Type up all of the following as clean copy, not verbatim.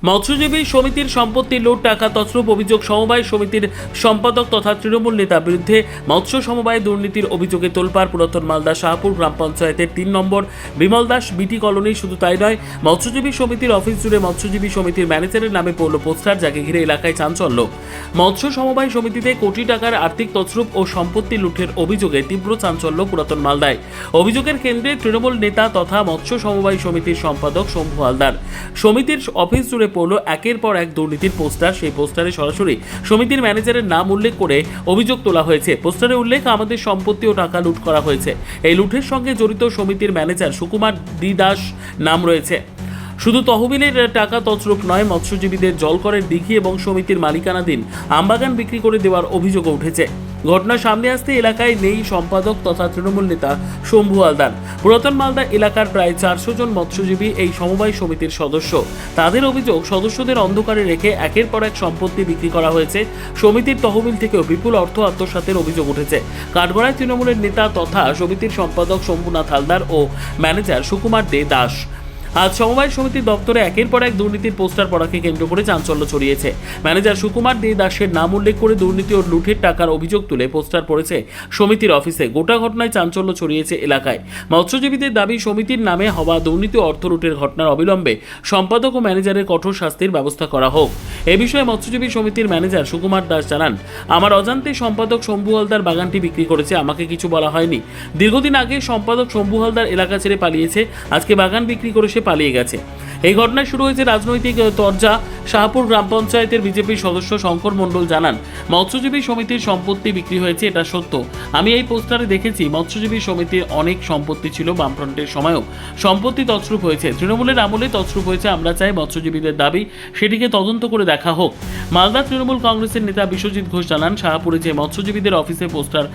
মৎস্যজীবী সমিতির সম্পত্তি লুট, টাকা তছরূপ অভিযোগ। সমবায় সমিতির সম্পাদক তথা তৃণমূল নেতা বিরুদ্ধে মৎস্য সমবায় দুর্নীতির অভিযোগে তোলপাড় পুরাতন মালদা শাহপুর গ্রাম পঞ্চায়েতের ৩ নম্বর বিমল দাস বিটি কলোনি। শুধু তাই নয়, মৎস্যজীবী সমিতির অফিস জুড়ে মৎস্যজীবী সমিতির ম্যানেজারের নামে পড়ল পোস্টার, যাকে ঘিরে এলাকায় চাঞ্চল্য। মৎস্য সমবায় সমিতিতে কোটি টাকার আর্থিক তছরূপ ও সম্পত্তি লুটের অভিযোগে তীব্র চাঞ্চল্য পুরাতন মালদায়। অভিযোগের কেন্দ্রে তৃণমূল নেতা তথা মৎস্য সমবায় সমিতির সম্পাদক শম্ভু হালদার। সমিতির অফিস জুড়ে পড়ল একের পর এক দুর্নীতির পোস্টার। সেই পোস্টারে সরাসরি সমিতির ম্যানেজারের নাম উল্লেখ করে অভিযোগ তোলা হয়েছে। পোস্টারে উল্লেখ, আমাদের সম্পত্তি ও টাকা লুট করা হয়েছে। এই লুটের সঙ্গে জড়িত সমিতির ম্যানেজার সুকুমার ডি দাস নাম রয়েছে। শুধু তহবিলের টাকা তছরূপ নয়, মৎস্যজীবীদের জলকরের দিঘি এবং সমিতির মালিকানাধীন আমবাগান বিক্রি করে দেওয়ার অভিযোগও উঠেছে। ঘটনা সামনে আসতে এলাকায় নেই সম্পাদক তথা তৃণমূল নেতা শম্ভু হালদার। পুরাতন মালদা এলাকার প্রায় 400 জন মৎস্যজীবী এই সমবায় সমিতির সদস্য। তাদের অভিযোগ, সদস্যদের অন্ধকারে রেখে একের পর এক সম্পত্তি বিক্রি করা হয়েছে। সমিতির তহবিল থেকেও বিপুল অর্থ আত্মসাতের অভিযোগ উঠেছে। কাঠগড়ায় তৃণমূলের নেতা তথা সমিতির সম্পাদক শম্ভুনাথ হালদার ও ম্যানেজার সুকুমার দে দাস। আজ সমবায় সমিতির দপ্তরে একের পর এক দুর্নীতির পোস্টার পড়াকে কেন্দ্র করে চাঞ্চল্য ছড়িয়েছে। ম্যানেজার সুকুমার দে দাসের নাম উল্লেখ করে দুর্নীতি ও লুটের টাকার অভিযোগ তুলে পোস্টার পড়েছে সমিতির অফিসে। গোটা ঘটনায় চাঞ্চল্য ছড়িয়েছে এলাকায়। মৎস্যজীবীদের দাবি, সমিতির নামে হওয়া দুর্নীতি ও অর্থ লুটের ঘটনার অবিলম্বে সম্পাদক ও ম্যানেজারের কঠোর শাস্তির ব্যবস্থা করা হোক। এ বিষয়ে মৎস্যজীবী সমিতির ম্যানেজার সুকুমার দাস জানান, আমার অজান্তে সম্পাদক শম্ভু হালদার বাগানটি বিক্রি করেছে, আমাকে কিছু বলা হয়নি। দীর্ঘদিন আগে সম্পাদক শম্ভু হালদার এলাকা ছেড়ে পালিয়েছে, আজকে বাগান বিক্রি করে সে পালিয়ে গেছে। এই ঘটনায় শুরু হয়েছে রাজনৈতিক তরজা। শাহপুর গ্রাম পঞ্চায়েতের বিজেপির সদস্য শঙ্কর মণ্ডল জানান, মৎস্যজীবী সমিতির সম্পত্তি বিক্রি হয়েছে, এটা সত্য। আমি এই পোস্টারে দেখেছি মৎস্যজীবী সমিতির অনেক সম্পত্তি ছিল, বামফ্রন্টের সময়ও সম্পত্তি তছরূপ হয়েছে, তৃণমূলের আমলে তছরূপ হয়েছে। আমরা চাই মৎস্যজীবীদের দাবি সেটিকে তদন্ত করে দেখা হোক। মালদা তৃণমূল কংগ্রেসের নেতা বিশ্বজিৎ ঘোষ জানান, শাহপুরে যে মৎস্যজীবীদের অফিসে পোস্টার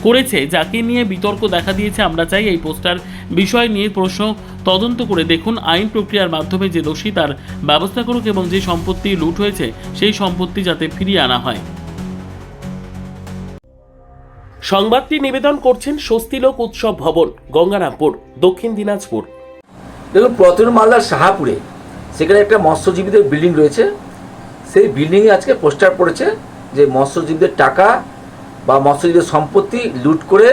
করেছে, যাকে নিয়ে বিতর্ক দেখা দিয়েছে, আমরা চাই এই পোস্টার বিষয় নিয়ে প্রশ্ন তদন্ত করে দেখুন। আইন প্রক্রিয়ার মাধ্যমে যে দোষী তার ব্যবস্থা করুক এবং যে সম্পত্তি লুট হয়েছে সেই সম্পত্তি যাতে ফিরিয়ে আনা হয়। সংবাদটি নিবেদন করছেন স্বস্তিলোক উৎসব ভবন, গঙ্গারামপুর, দক্ষিণ দিনাজপুর। দেখুন, পুরাতন মালদার শাহপুরে সেখানে একটা মৎস্যজীবীদের বিল্ডিং রয়েছে। সেই বিল্ডিংয়ে আজকে পোস্টার পড়েছে যে মৎস্যজীবীদের টাকা বা মৎস্যজীবীদের সম্পত্তি লুট করে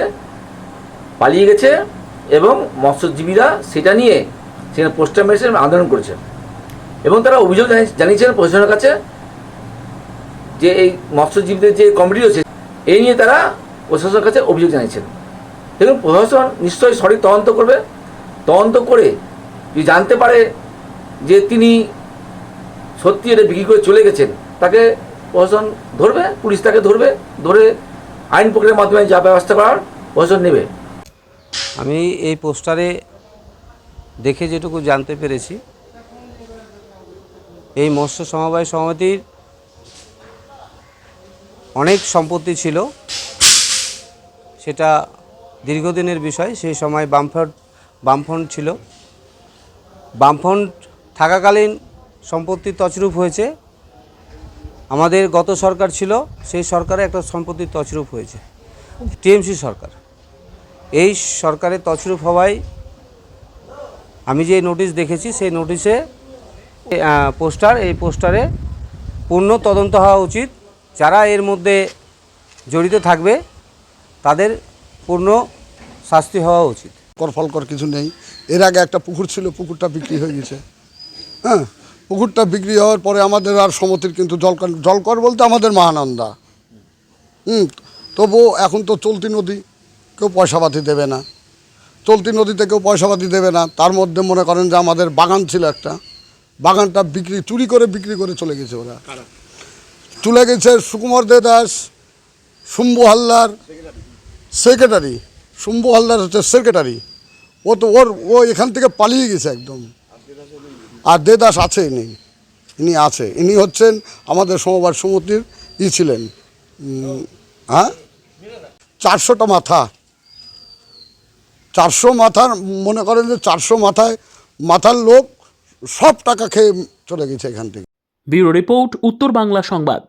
পালিয়ে গেছে এবং মৎস্যজীবীরা সেটা নিয়ে সেখানে পোস্টার মেরেছে, আন্দোলন করেছে এবং তারা অভিযোগ জানিয়েছেন প্রশাসনের কাছে যে এই মৎস্যজীবীদের যে কমিটি রয়েছে এই নিয়ে তারা প্রশাসনের কাছে অভিযোগ জানিয়েছেন। দেখুন, প্রশাসন নিশ্চয়ই সঠিক তদন্ত করবে। তদন্ত করে যদি জানতে পারে যে তিনি সত্যি এটা বিক্রি করে চলে গেছেন, তাকে প্রশাসন ধরবে, পুলিশ তাকে ধরবে, ধরে আইন প্রক্রিয়ার মাধ্যমে যা ব্যবস্থা করার প্রশাসন নেবে। আমি এই পোস্টারে দেখে যেটুকু জানতে পেরেছি, এই মৎস্য সমবায় সমিতির অনেক সম্পত্তি ছিল, সেটা দীর্ঘদিনের বিষয়। সেই সময় বামফ্রন্ট ছিল, বামফ্রন্ট থাকাকালীন সম্পত্তি তছরূপ হয়েছে। আমাদের গত সরকার ছিল, সেই সরকারে একটা সম্পত্তি তছরূপ হয়েছে, টিএমসি সরকার। এই সরকারের তছরূপ হওয়ায় আমি যে নোটিশ দেখেছি, সেই নোটিশে এই পোস্টারে পূর্ণ তদন্ত হওয়া উচিত। যারা এর মধ্যে জড়িত থাকবে তাদের পূর্ণ শাস্তি হওয়া উচিত। ফলকর কিছু নেই। এর আগে একটা পুকুর ছিল, পুকুরটা বিক্রি হয়ে গেছে। হ্যাঁ, পুকুরটা বিক্রি হওয়ার পরে আমাদের আর সমিতির কিন্তু জলকর বলতে আমাদের মহানন্দা। তবুও এখন তো চলতি নদী, কেউ পয়সাপাতি দেবে না, চলতি নদীতে কেউ পয়সাপাতি দেবে না। তার মধ্যে মনে করেন যে আমাদের বাগান ছিল একটা, বাগানটা চুরি করে বিক্রি করে চলে গেছে। ওরা চলে গেছে সুকুমার দে দাস, শম্ভু হালদার সেক্রেটারি। শম্ভু হালদার হচ্ছে সেক্রেটারি। ও এখান থেকে পালিয়ে গেছে একদম। আর দে দাস আছে, ইনি হচ্ছেন আমাদের সমবায় সমিতির ছিলেন। হ্যাঁ, 400টা মাথা, 400 মাথার, মনে করেন যে 400 মাথার লোক সব টাকা খেয়ে চলে গেছে এখান থেকে। ব্যুরো রিপোর্ট, উত্তর বাংলা সংবাদ।